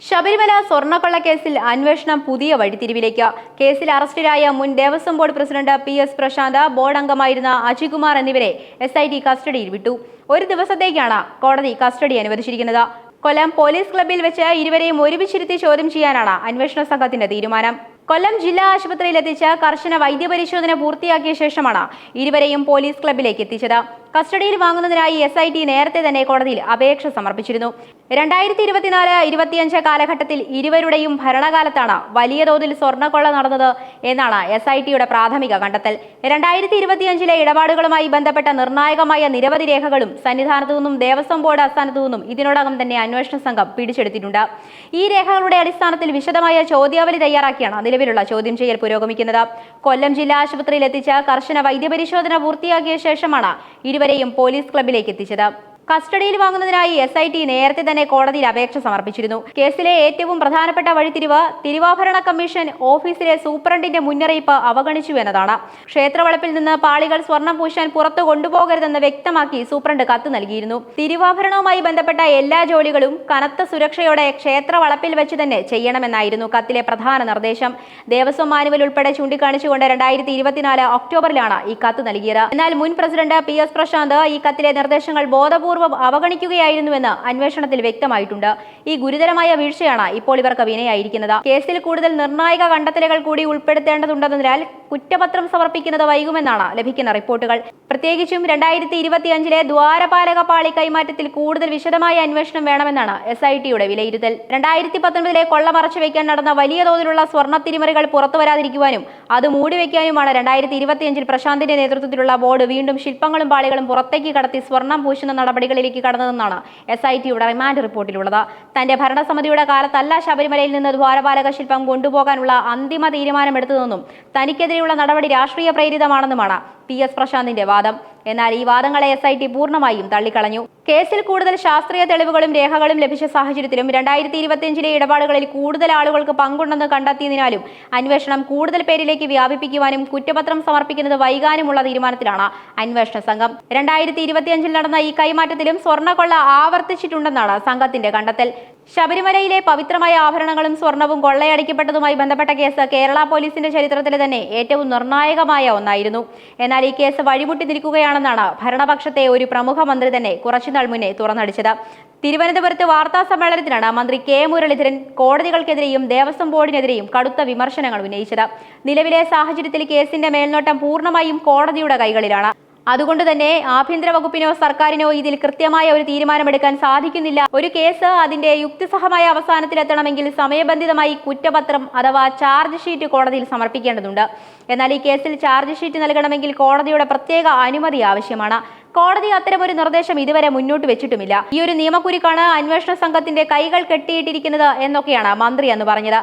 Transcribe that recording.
ശബരിമല സ്വർണ്ണക്കൊള്ളക്കേസിൽ അന്വേഷണം പുതിയ വഴിത്തിരിവിലേക്ക്. കേസിൽ അറസ്റ്റിലായ മുൻ Devaswom board president PS Prasanth, board അംഗമായിരുന്ന അജികുമാർ എന്നിവരെ SIT കസ്റ്റഡിയിൽ വിട്ടു. ഒരു ദിവസത്തേക്കാണ് കോടതി കസ്റ്റഡി അനുവദിച്ചിരിക്കുന്നത്. കൊല്ലം പോലീസ് ക്ലബ്ബിൽ വെച്ച് ഇരുവരെയും ഒരുമിച്ചിരുത്തി ചോദ്യം ചെയ്യാനാണ് അന്വേഷണ സംഘത്തിന്റെ തീരുമാനം. കൊല്ലം ജില്ലാ ആശുപത്രിയിൽ എത്തിച്ച് കർശന വൈദ്യപരിശോധന പൂർത്തിയാക്കിയ ശേഷമാണ് ഇരുവരെയും പോലീസ് ക്ലബ്ബിലേക്ക് എത്തിച്ചത്. കസ്റ്റഡിയിൽ വാങ്ങുന്നതിനായി SIT നേരത്തെ തന്നെ കോടതിയിൽ അപേക്ഷ സമർപ്പിച്ചിരുന്നു. 2024-25 കാലഘട്ടത്തിൽ ഇരുവരുടെയും ഭരണകാലത്താണ് വലിയ തോതിൽ സ്വർണ്ണക്കൊള്ള നടന്നത് എന്നാണ് SITയുടെ പ്രാഥമിക കണ്ടെത്തൽ. 2025 ഇടപാടുകളുമായി ബന്ധപ്പെട്ട നിർണായകമായ നിരവധി രേഖകളും സന്നിധാനത്തു നിന്നും ദേവസ്വം ബോർഡ് ആസ്ഥാനത്തു നിന്നും ഇതിനോടകം തന്നെ അന്വേഷണ സംഘം പിടിച്ചെടുത്തിട്ടുണ്ട്. ഈ രേഖകളുടെ അടിസ്ഥാനത്തിൽ വിശദമായ ചോദ്യാവലി തയ്യാറാക്കിയാണ് നിലവിലുള്ള ചോദ്യം ചെയ്യൽ പുരോഗമിക്കുന്നത്. കൊല്ലം ജില്ലാ ആശുപത്രിയിൽ എത്തിച്ച് കർശന വൈദ്യപരിശോധന പൂർത്തിയാക്കിയ ശേഷമാണ് ഇരുവരെയും പോലീസ് ക്ലബ്ബിലേക്ക് എത്തിച്ചത്. കസ്റ്റഡിയിൽ വാങ്ങുന്നതിനായി SIT നേരത്തെ തന്നെ കോടതിയിൽ അപേക്ഷ സമർപ്പിച്ചിരുന്നു. കേസിലെ ഏറ്റവും പ്രധാനപ്പെട്ട വഴിത്തിരിവ് തിരുവാഭരണ കമ്മീഷൻ ഓഫീസിലെ സൂപ്രണ്ടിന്റെ മുന്നറിയിപ്പ് അവഗണിച്ചു എന്നതാണ്. ക്ഷേത്രവളപ്പിൽ നിന്ന് പാളികൾ സ്വർണം പൂശാൻ പുറത്തു കൊണ്ടുപോകരുതെന്ന് വ്യക്തമാക്കി സൂപ്രണ്ട് കത്ത് നൽകിയിരുന്നു. തിരുവാഭരണവുമായി ബന്ധപ്പെട്ട എല്ലാ ജോലികളും കനത്ത സുരക്ഷയോടെ ക്ഷേത്രവളപ്പിൽ വെച്ച് തന്നെ ചെയ്യണമെന്നായിരുന്നു കത്തിലെ പ്രധാന നിർദ്ദേശം. ദേവസ്വം മാനുവൽ ഉൾപ്പെടെ ചൂണ്ടിക്കാണിച്ചുകൊണ്ട് 2024 ഒക്ടോബറിലാണ് ഈ കത്ത് നൽകിയത്. എന്നാൽ മുൻ പ്രസിഡന്റ് PS പ്രശാന്ത് ഈ കത്തിലെ നിർദ്ദേശങ്ങൾ ബോധപൂർവ്വം അവഗണിക്കുകയായിരുന്നുവെന്ന് അന്വേഷണത്തിൽ വ്യക്തമായിട്ടുണ്ട്. ഈ ഗുരുതരമായ വീഴ്ചയാണ് ഇപ്പോൾ ഇവർക്ക് വിനയായിരിക്കുന്നത്. കേസിൽ കൂടുതൽ നിർണായക കണ്ടെത്തലുകൾ കൂടി ഉൾപ്പെടുത്തേണ്ടതുണ്ടെന്നതിനാൽ കുറ്റപത്രം സമർപ്പിക്കുന്നത് വൈകുമെന്നാണ് ലഭിക്കുന്ന റിപ്പോർട്ടുകൾ. പ്രത്യേകിച്ചും 2025 ദ്വാരപാലക പാളി കൈമാറ്റത്തിൽ കൂടുതൽ വിശദമായ അന്വേഷണം വേണമെന്നാണ് SITയുടെ വിലയിരുത്തൽ. 2019 കൊള്ള മറച്ചുവെക്കാൻ നടന്ന വലിയ തോതിലുള്ള സ്വർണ്ണ തിരിമറികൾ പുറത്തു വരാതിരിക്കുവാനും അത് മൂടിവെക്കാനുമാണ് 2025 പ്രശാന്തിന്റെ നേതൃത്വത്തിലുള്ള ബോർഡ് വീണ്ടും ശില്പങ്ങളും പാളികളും പുറത്തേക്ക് കടത്തി സ്വർണം പൂശുന്ന നടപടികളിലേക്ക് കടന്നതെന്നാണ് SITയുടെ റിമാൻഡ് റിപ്പോർട്ടിലുള്ളത്. തന്റെ ഭരണസമിതിയുടെ കാലത്തല്ല ശബരിമലയിൽ നിന്ന് ദ്വാരപാലക ശില്പം കൊണ്ടുപോകാനുള്ള അന്തിമ തീരുമാനമെടുത്തതെന്നും തനിക്കെതിരെയുള്ള നടപടി രാഷ്ട്രീയ പ്രേരിതമാണെന്നുമാണ് PS പ്രശാന്തിന്റെ വാദം. എന്നാൽ ഈ വാദങ്ങളെ SIT പൂർണ്ണമായും തള്ളിക്കളഞ്ഞു. കേസിൽ കൂടുതൽ ശാസ്ത്രീയ തെളിവുകളും രേഖകളും ലഭിച്ച സാഹചര്യത്തിലും 2025 ഇടപാടുകളിൽ കൂടുതൽ ആളുകൾക്ക് പങ്കുണ്ടെന്ന് കണ്ടെത്തിയതിനാലും അന്വേഷണം കൂടുതൽ പേരിലേക്ക് വ്യാപിപ്പിക്കുവാനും കുറ്റപത്രം സമർപ്പിക്കുന്നത് വൈകാനുമുള്ള തീരുമാനത്തിലാണ് അന്വേഷണ സംഘം. 2025 നടന്ന ഈ കൈമാറ്റത്തിലും സ്വർണ്ണക്കൊള്ള ആവർത്തിച്ചിട്ടുണ്ടെന്നാണ് സംഘത്തിന്റെ കണ്ടെത്തൽ. ശബരിമലയിലെ പവിത്രമായ ആഭരണങ്ങളും സ്വർണവും കൊള്ളയടിക്കപ്പെട്ടതുമായി ബന്ധപ്പെട്ട കേസ് കേരള പോലീസിന്റെ ചരിത്രത്തിലെ തന്നെ ഏറ്റവും നിർണായകമായ ഒന്നായിരുന്നു. എന്നാൽ ഈ കേസ് വഴിമുട്ടി നിൽക്കുകയാണെന്നാണ് ഭരണപക്ഷത്തെ ഒരു പ്രമുഖ മന്ത്രി തന്നെ കുറച്ചുനാൾ മുന്നേ തുറന്നടിച്ചത്. തിരുവനന്തപുരത്ത് വാർത്താ സമ്മേളനത്തിലാണ് മന്ത്രി K മുരളീധരൻ കോടതികൾക്കെതിരെയും ദേവസ്വം ബോർഡിനെതിരെയും കടുത്ത വിമർശനങ്ങൾ ഉന്നയിച്ചത്. നിലവിലെ സാഹചര്യത്തിൽ കേസിന്റെ മേൽനോട്ടം പൂർണ്ണമായും കോടതിയുടെ കൈകളിലാണ്. അതുകൊണ്ട് തന്നെ ആഭ്യന്തര വകുപ്പിനോ സർക്കാരിനോ ഇതിൽ കൃത്യമായ ഒരു തീരുമാനമെടുക്കാൻ സാധിക്കുന്നില്ല. ഒരു കേസ് അതിന്റെ യുക്തിസഹമായ അവസാനത്തിലെത്തണമെങ്കിൽ സമയബന്ധിതമായി കുറ്റപത്രം അഥവാ ചാർജ് ഷീറ്റ് കോടതിയിൽ സമർപ്പിക്കേണ്ടതുണ്ട്. എന്നാൽ ഈ കേസിൽ ചാർജ് ഷീറ്റ് നൽകണമെങ്കിൽ കോടതിയുടെ പ്രത്യേക അനുമതി ആവശ്യമാണ്. കോടതി അത്തരമൊരു നിർദ്ദേശം ഇതുവരെ മുന്നോട്ട് വെച്ചിട്ടുമില്ല. ഈ ഒരു നിയമക്കുരുക്കാണ് അന്വേഷണ സംഘത്തിന്റെ കൈകൾ കെട്ടിയിട്ടിരിക്കുന്നത് എന്നൊക്കെയാണ് മന്ത്രി അന്ന് പറഞ്ഞത്.